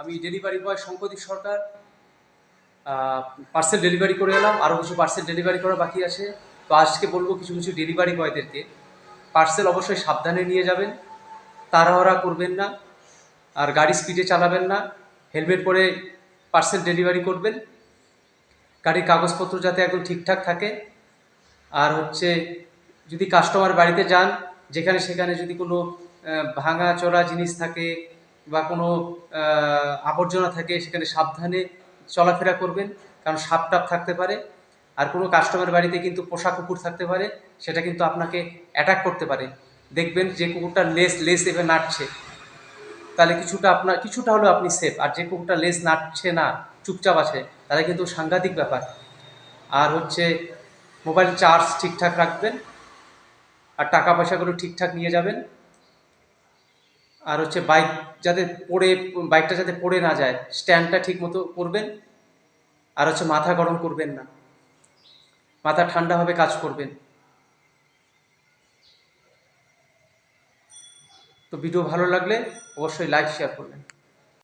আমি delivery boy শঙ্করদীপ সরকার। Parcel delivery করে এলাম, আরও কিছু পার্সেল ডেলিভারি করা বাকি আছে। তো আজকে বলবো কিছু কিছু ডেলিভারি বয়দেরকে পার্সেল অবশ্যই সাবধানে নিয়ে যাবেন, তাড়াহুড়া করবেন না, আর গাড়ি স্পিডে চালাবেন না, হেলমেট পরে পার্সেল ডেলিভারি করবেন, গাড়ির কাগজপত্র যাতে একদম ঠিকঠাক থাকে। আর হচ্ছে যদি কাস্টমার বাড়িতে যান, যেখানে সেখানে যদি কোনো ভাঙা চোরা জিনিস থাকে বা কোনো আবর্জনা থাকে, সেখানে সাবধানে চলাফেরা করবেন, কারণ সাপ টাপ থাকতে পারে। আর কোনো কাস্টমার বাড়িতে কিন্তু পোষা কুকুর থাকতে পারে, সেটা কিন্তু আপনাকে অ্যাটাক করতে পারে। দেখবেন যে কুকুরটার লেজ এভাবে নাড়ছে, তাহলে কিছুটা হলেও আপনি সেফ। আর যে কুকুরটা লেজ নাড়ছে না, চুপচাপ আছে, তাহলে কিন্তু সাংঘাতিক ব্যাপার। আর হচ্ছে মোবাইল চার্জ ঠিকঠাক রাখবেন, আর টাকা পয়সাগুলো ঠিকঠাক নিয়ে যাবেন। আর হচ্ছে বাইকটা যাতে পড়ে না যায়, স্ট্যান্ডটা ঠিক মতো করবেন। আর হচ্ছে মাথা গরম করবেন না, মাথা ঠান্ডাভাবে কাজ করবেন। তো ভিডিও ভালো লাগলে অবশ্যই লাইক শেয়ার করবেন।